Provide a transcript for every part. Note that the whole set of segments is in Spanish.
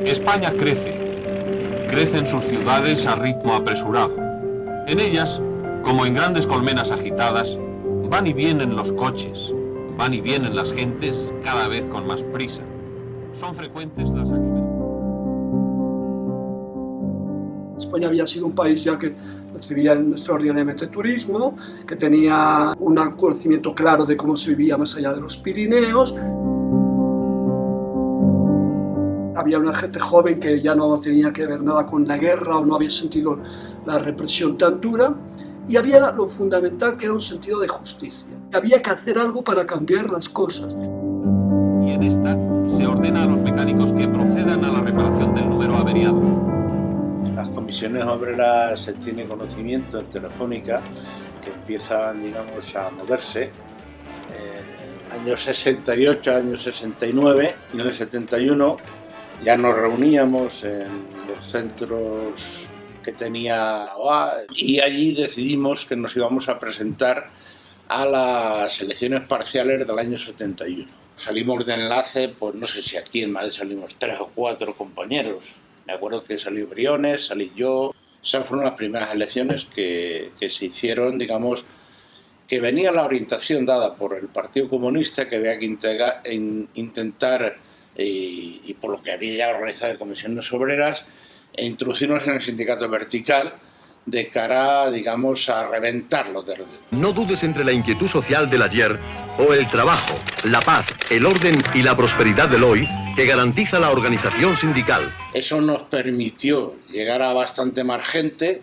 España crece en sus ciudades a ritmo apresurado. En ellas, como en grandes colmenas agitadas, van y vienen los coches, van y vienen las gentes cada vez con más prisa. Son frecuentes las aglomeraciones. España había sido un país ya que recibía extraordinariamente turismo, que tenía un conocimiento claro de cómo se vivía más allá de los Pirineos. Había una gente joven que ya no tenía que ver nada con la guerra o no había sentido la represión tan dura. Y había lo fundamental, que era un sentido de justicia. Había que hacer algo para cambiar las cosas. Y en esta se ordena a los mecánicos que procedan a la reparación del número averiado. Las comisiones obreras se tiene conocimiento en Telefónica que empiezan, digamos, a moverse. Años 68, años 69 y en el 71 ya nos reuníamos en los centros que tenía la OA y allí decidimos que nos íbamos a presentar a las elecciones parciales del año 71. Salimos de enlace, pues no sé si aquí en Madrid salimos 3 o 4 compañeros. Me acuerdo que salió Briones, salí yo. Esas fueron las primeras elecciones que se hicieron, digamos, que venía la orientación dada por el Partido Comunista, que había que intentar, y por lo que había ya organizado de comisiones obreras, e introducirnos en el sindicato vertical de cara, digamos, a reventarlo desde dentro. No dudes entre la inquietud social del ayer o el trabajo, la paz, el orden y la prosperidad del hoy que garantiza la organización sindical. Eso nos permitió llegar a bastante más gente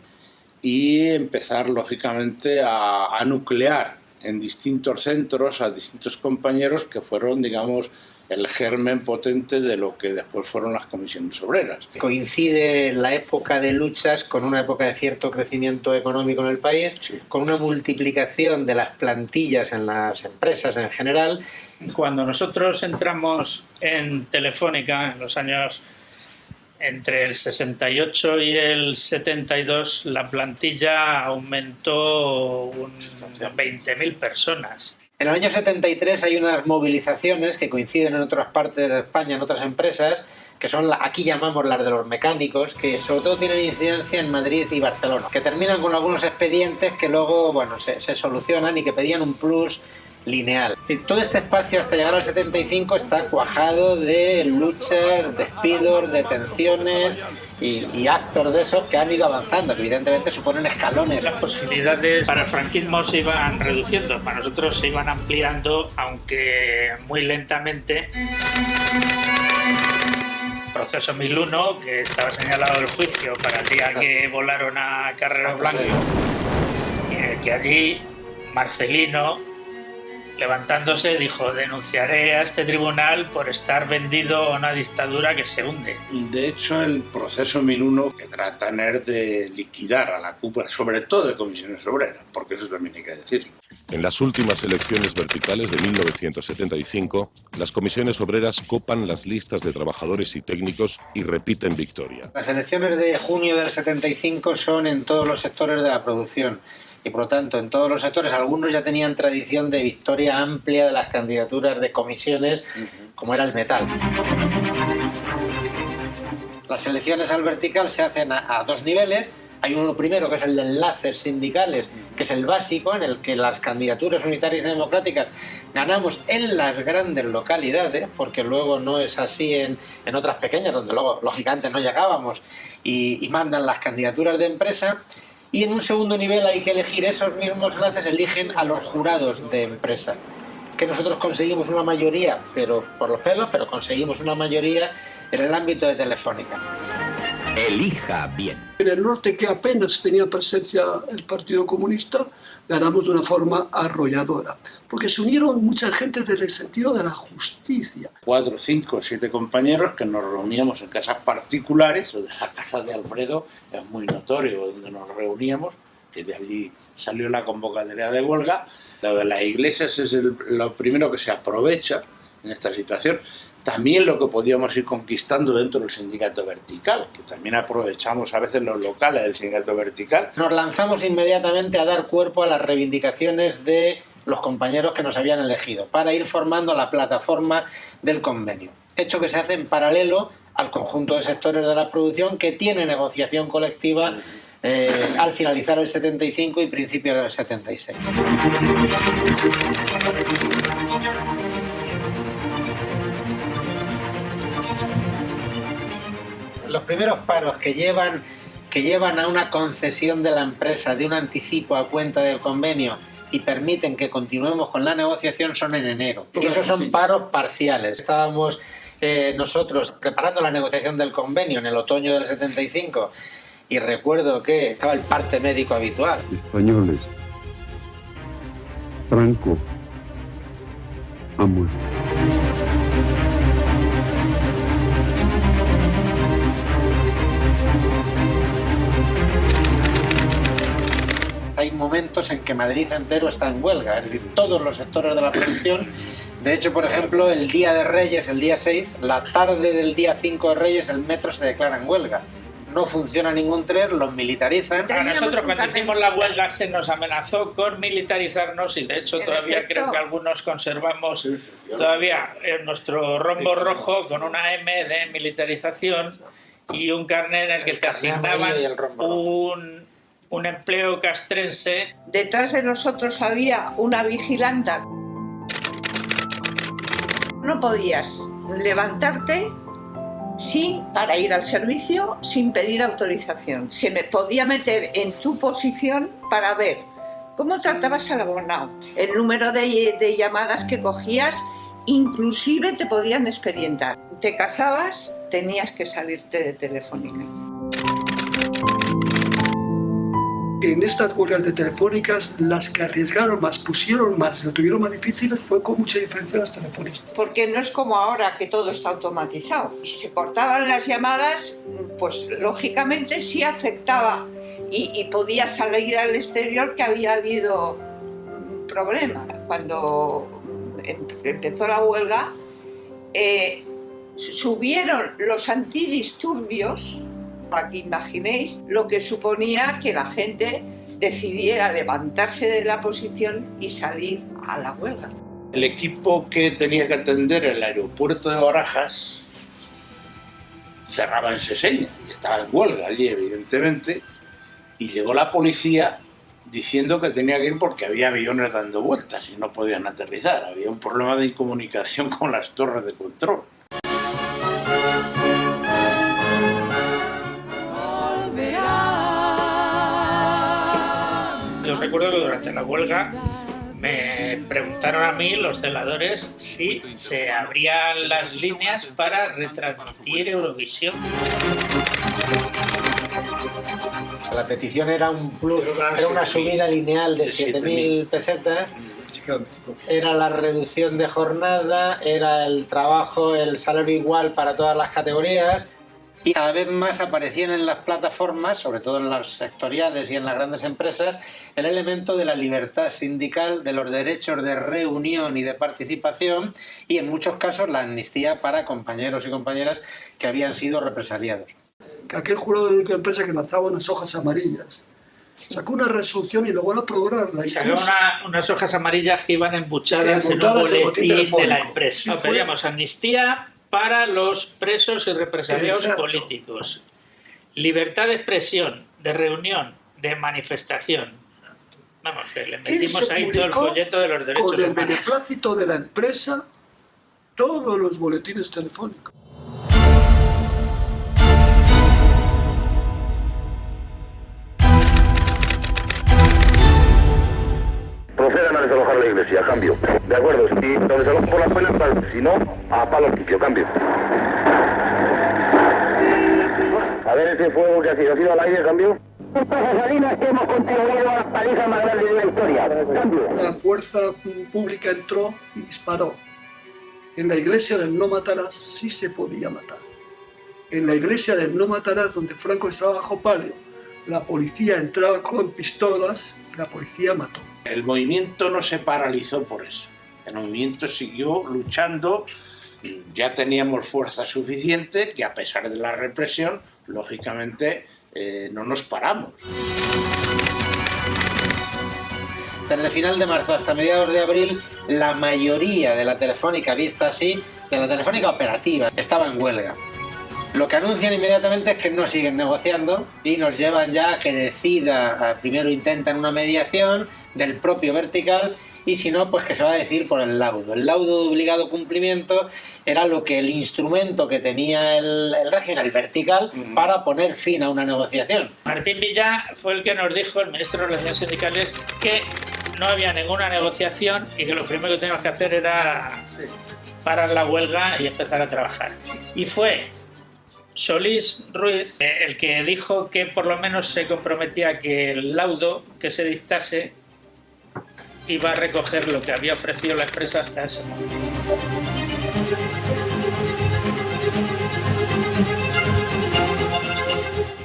y empezar, lógicamente, a nuclear en distintos centros a distintos compañeros que fueron, digamos, el germen potente de lo que después fueron las comisiones obreras. Coincide la época de luchas con una época de cierto crecimiento económico en el país, sí, con una multiplicación de las plantillas en las empresas en general. Cuando nosotros entramos en Telefónica en los años entre el 68 y el 72, la plantilla aumentó 20.000 personas. En el año 73 hay unas movilizaciones que coinciden en otras partes de España, en otras empresas, que son, aquí llamamos las de los mecánicos, que sobre todo tienen incidencia en Madrid y Barcelona, que terminan con algunos expedientes que luego, bueno, se solucionan y que pedían un plus lineal. Y todo este espacio hasta llegar al 75 está cuajado de luchas, despidos, detenciones y actos de esos que han ido avanzando, que evidentemente suponen escalones. Las posibilidades para el franquismo se iban reduciendo, para nosotros se iban ampliando, aunque muy lentamente. Proceso 1001, que estaba señalado el juicio para el día que volaron a Carrero Blanco, y en el que allí Marcelino, levantándose, dijo: denunciaré a este tribunal por estar vendido a una dictadura que se hunde. De hecho, el proceso 1001 que trata de liquidar a la cúpula, sobre todo de comisiones obreras, porque eso también hay que decirlo. En las últimas elecciones verticales de 1975, las comisiones obreras copan las listas de trabajadores y técnicos y repiten victoria. Las elecciones de junio del 75 son en todos los sectores de la producción. Y por lo tanto, en todos los sectores, algunos ya tenían tradición de victoria amplia de las candidaturas de comisiones, como era el metal. Las elecciones al vertical se hacen a dos niveles. Hay uno primero, que es el de enlaces sindicales, que es el básico, en el que las candidaturas unitarias y democráticas ganamos en las grandes localidades, porque luego no es así en otras pequeñas, donde luego, lógicamente, no llegábamos, y mandan las candidaturas de empresa. Y en un segundo nivel hay que elegir, esos mismos enlaces eligen a los jurados de empresa, que nosotros conseguimos una mayoría, pero por los pelos, pero conseguimos una mayoría en el ámbito de Telefónica. Elija bien. En el norte, que apenas tenía presencia el Partido Comunista, ganamos de una forma arrolladora, porque se unieron mucha gente desde el sentido de la justicia. 4, 5, 7 compañeros que nos reuníamos en casas particulares. La casa de Alfredo es muy notorio, donde nos reuníamos, que de allí salió la convocatoria de huelga. Lo de las iglesias es lo primero que se aprovecha en esta situación. También lo que podíamos ir conquistando dentro del sindicato vertical, que también aprovechamos a veces los locales del sindicato vertical. Nos lanzamos inmediatamente a dar cuerpo a las reivindicaciones de los compañeros que nos habían elegido, para ir formando la plataforma del convenio. Hecho que se hace en paralelo al conjunto de sectores de la producción que tiene negociación colectiva al finalizar el 75 y principios del 76. Los primeros paros que llevan a una concesión de la empresa de un anticipo a cuenta del convenio y permiten que continuemos con la negociación son en enero. Y esos son paros parciales. Estábamos nosotros preparando la negociación del convenio en el otoño del 75 y recuerdo que estaba el parte médico habitual. Españoles, Franco ha muerto. Hay momentos en que Madrid entero está en huelga, es decir, todos los sectores de la producción. De hecho, por ejemplo, el día de Reyes, el día 6, la tarde del día 5 de Reyes, el metro se declara en huelga. No funciona ningún tren, los militarizan. A nosotros cuando hicimos la huelga se nos amenazó con militarizarnos y de hecho todavía creo que algunos conservamos todavía nuestro rombo rojo con una M de militarización y un carnet en el que te asignaban un empleo castrense. Detrás de nosotros había una vigilanta. No podías levantarte para ir al servicio sin pedir autorización. Se me podía meter en tu posición para ver cómo tratabas al abonado, el número de llamadas que cogías, inclusive te podían expedientar. Te casabas, tenías que salirte de Telefónica. En estas huelgas de Telefónicas, las que arriesgaron más, pusieron más, lo tuvieron más difíciles, fue con mucha diferencia las telefónicas. Porque no es como ahora que todo está automatizado. Si se cortaban las llamadas, pues lógicamente sí afectaba y podía salir al exterior que había habido un problema. Cuando empezó la huelga, subieron los antidisturbios, para que imaginéis lo que suponía que la gente decidiera levantarse de la posición y salir a la huelga. El equipo que tenía que atender el aeropuerto de Barajas cerraba en Seseña y estaba en huelga allí, evidentemente, y llegó la policía diciendo que tenía que ir porque había aviones dando vueltas y no podían aterrizar. Había un problema de incomunicación con las torres de control. Yo recuerdo que durante la huelga me preguntaron a mí, los celadores, si se abrían las líneas para retransmitir Eurovisión. La petición era un plus, era una subida lineal de 7.000 pesetas, era la reducción de jornada, era el trabajo, el salario igual para todas las categorías. Y cada vez más aparecían en las plataformas, sobre todo en las sectoriales y en las grandes empresas, el elemento de la libertad sindical, de los derechos de reunión y de participación y en muchos casos la amnistía para compañeros y compañeras que habían sido represaliados. Aquel jurado de una empresa que lanzaba unas hojas amarillas sacó una resolución y luego la aprobaron. Sacó unas hojas amarillas que iban embuchadas en un boletín de la empresa. Pedíamos amnistía para los presos y represaliados políticos. Libertad de expresión, de reunión, de manifestación. Vamos, que le metimos ahí todo el folleto de los derechos humanos. Con el beneplácito de la empresa, todos los boletines telefónicos. Procedan a desalojar la iglesia, a cambio. De acuerdo, si lo desalojan por las penas, si no, a palo limpio, cambio. A ver ese fuego que ha sido al aire, cambio. Estas Salinas que hemos contribuido a las palizas más grandes de la historia, cambio. La fuerza pública entró y disparó. En la iglesia del no matarás sí se podía matar. En la iglesia del no matarás, donde Franco estaba bajo palio, la policía entraba con pistolas y la policía mató. El movimiento no se paralizó por eso. El movimiento siguió luchando. Ya teníamos fuerza suficiente que a pesar de la represión, lógicamente, no nos paramos. Desde final de marzo hasta mediados de abril, la mayoría de la Telefónica, vista así, de la Telefónica operativa, estaba en huelga. Lo que anuncian inmediatamente es que no siguen negociando y nos llevan ya a que decida, primero intentan una mediación del propio Vertical y si no, pues que se va a decidir por el laudo. El laudo de obligado cumplimiento era lo que el instrumento que tenía el régimen, el Vertical, para poner fin a una negociación. Martín Villa fue el que nos dijo, el ministro de Relaciones Sindicales, que no había ninguna negociación y que lo primero que teníamos que hacer era parar la huelga y empezar a trabajar. Y fue Solís Ruiz el que dijo que por lo menos se comprometía que el laudo que se dictase iba a recoger lo que había ofrecido la empresa hasta ese momento.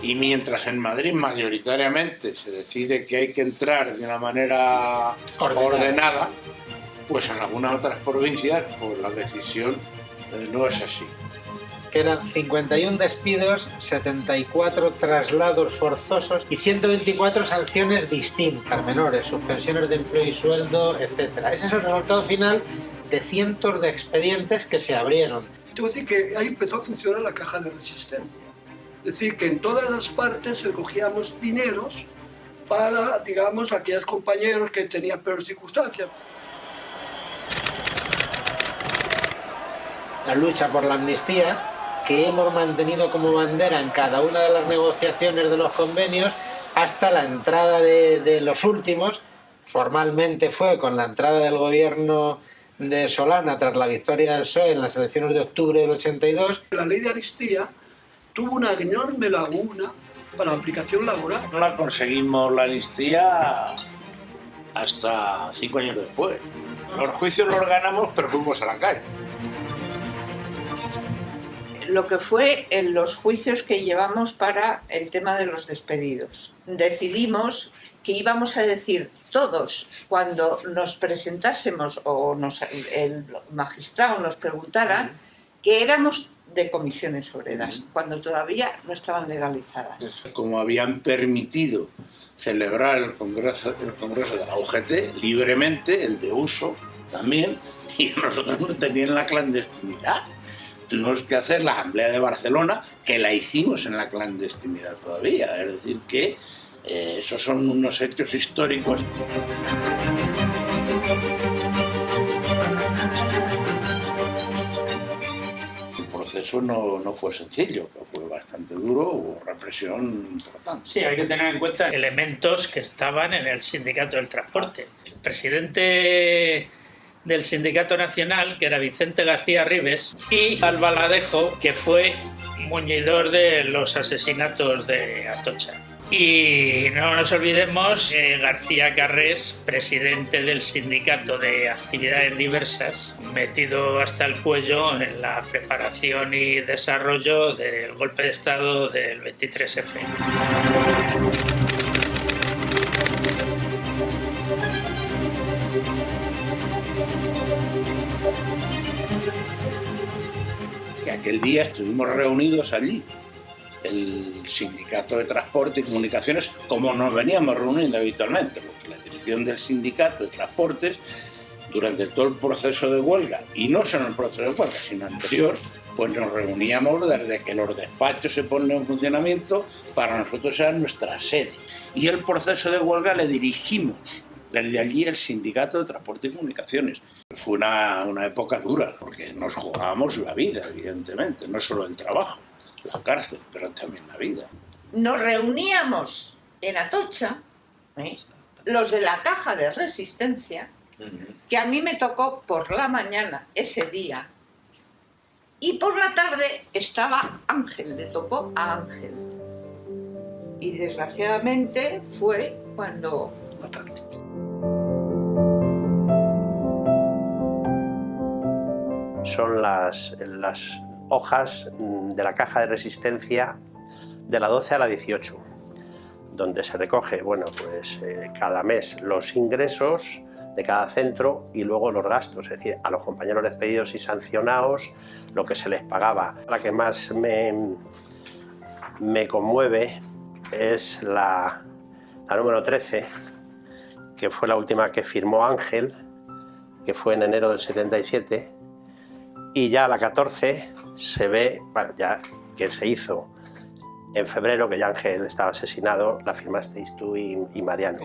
Y mientras en Madrid mayoritariamente se decide que hay que entrar de una manera ordenada, pues en algunas otras provincias pues la decisión no es así. Que eran 51 despidos, 74 traslados forzosos y 124 sanciones distintas, menores, suspensiones de empleo y sueldo, etc. Ese es el resultado final de cientos de expedientes que se abrieron. Te voy a decir que ahí empezó a funcionar la caja de resistencia. Es decir, que en todas las partes recogíamos dineros para, digamos, aquellos compañeros que tenían peores circunstancias. La lucha por la amnistía, que hemos mantenido como bandera en cada una de las negociaciones de los convenios hasta la entrada de los últimos. Formalmente fue con la entrada del gobierno de Solana tras la victoria del PSOE en las elecciones de octubre del 82. La ley de amnistía tuvo una enorme laguna para la aplicación laboral. No la conseguimos la amnistía hasta 5 años después. Los juicios los ganamos, pero fuimos a la calle. Lo que fue en los juicios que llevamos para el tema de los despedidos. Decidimos que íbamos a decir todos, cuando nos presentásemos o el magistrado nos preguntara, que éramos de comisiones obreras, cuando todavía no estaban legalizadas. Como habían permitido celebrar el congreso de la UGT libremente, el de uso también, y nosotros no teníamos la clandestinidad. Tuvimos que hacer la Asamblea de Barcelona, que la hicimos en la clandestinidad todavía. Es decir, que esos son unos hechos históricos. El proceso no fue sencillo, fue bastante duro, hubo represión importante. Sí, hay que tener en cuenta elementos que estaban en el Sindicato del Transporte. El presidente del Sindicato Nacional, que era Vicente García Ribes, y Albaladejo, que fue muñidor de los asesinatos de Atocha. Y no nos olvidemos García Carrés, presidente del Sindicato de Actividades Diversas, metido hasta el cuello en la preparación y desarrollo del golpe de Estado del 23F. Que aquel día estuvimos reunidos allí, el Sindicato de Transporte y Comunicaciones, como nos veníamos reuniendo habitualmente, porque la dirección del Sindicato de Transportes, durante todo el proceso de huelga, y no solo el proceso de huelga, sino anterior, pues nos reuníamos desde que los despachos se ponen en funcionamiento, para nosotros era nuestra sede. Y el proceso de huelga le dirigimos desde allí el Sindicato de Transporte y Comunicaciones. Fue una época dura, porque nos jugábamos la vida, evidentemente, no solo el trabajo, la cárcel, pero también la vida. Nos reuníamos en Atocha, los de la caja de resistencia, que a mí me tocó por la mañana ese día, y por la tarde estaba Ángel, le tocó a Ángel. Y desgraciadamente fue cuando mataron. Son las hojas de la caja de resistencia de la 12 a la 18, donde se recoge, bueno, pues cada mes los ingresos de cada centro y luego los gastos, es decir, a los compañeros despedidos y sancionados, lo que se les pagaba. La que más me conmueve es la número 13, que fue la última que firmó Ángel, que fue en enero del 77, y ya la 14 se ve, bueno, ya que se hizo en febrero, que ya Ángel estaba asesinado, la firmasteis tú y Mariano.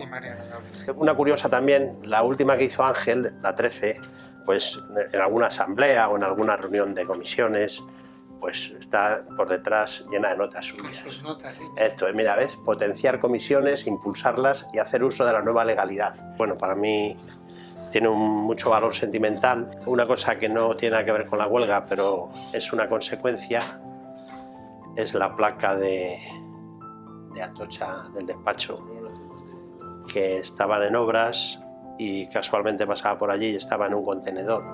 Una curiosa también, la última que hizo Ángel, la 13, pues en alguna asamblea o en alguna reunión de comisiones, pues está por detrás llena de notas suyas. Con sus notas, sí. Esto es, mira, ¿ves? Potenciar comisiones, impulsarlas y hacer uso de la nueva legalidad. Bueno, para mí tiene mucho valor sentimental. Una cosa que no tiene nada que ver con la huelga, pero es una consecuencia, es la placa de Atocha del despacho, que estaban en obras y casualmente pasaba por allí y estaba en un contenedor.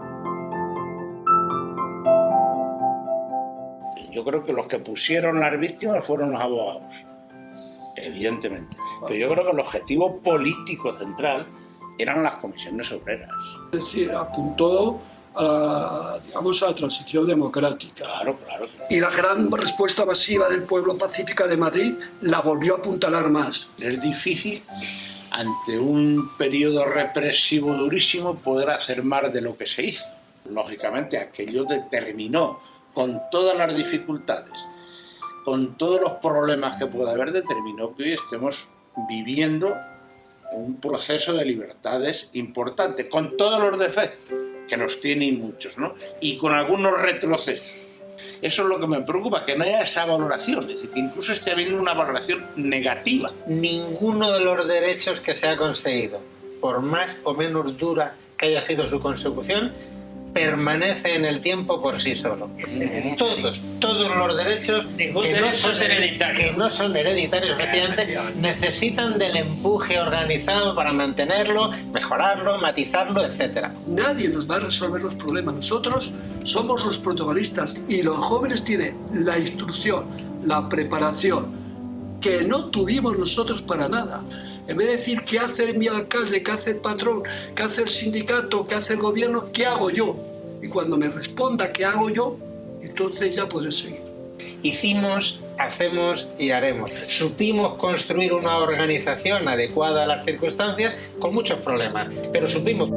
Yo creo que los que pusieron las víctimas fueron los abogados, evidentemente. Pero yo creo que el objetivo político central eran las comisiones obreras. Es decir, apuntó a la transición democrática. Claro. Y la gran respuesta masiva del pueblo pacífica de Madrid la volvió a apuntalar más. Es difícil, ante un periodo represivo durísimo, poder hacer más de lo que se hizo. Lógicamente, aquello determinó, con todas las dificultades, con todos los problemas que pueda haber, determinó que hoy estemos viviendo un proceso de libertades importante, con todos los defectos, que los tienen muchos, ¿no? Y con algunos retrocesos. Eso es lo que me preocupa, que no haya esa valoración, es decir, que incluso esté habiendo una valoración negativa. Ninguno de los derechos que se ha conseguido, por más o menos dura que haya sido su consecución, permanece en el tiempo por sí solo. Todos los derechos que no son hereditarios, efectivamente, necesitan del empuje organizado para mantenerlo, mejorarlo, matizarlo, etc. Nadie nos va a resolver los problemas. Nosotros somos los protagonistas y los jóvenes tienen la instrucción, la preparación, que no tuvimos nosotros para nada. En vez de decir qué hace mi alcalde, qué hace el patrón, qué hace el sindicato, qué hace el gobierno, ¿qué hago yo? Y cuando me responda qué hago yo, entonces ya podré seguir. Hicimos, hacemos y haremos. Supimos construir una organización adecuada a las circunstancias con muchos problemas, pero supimos.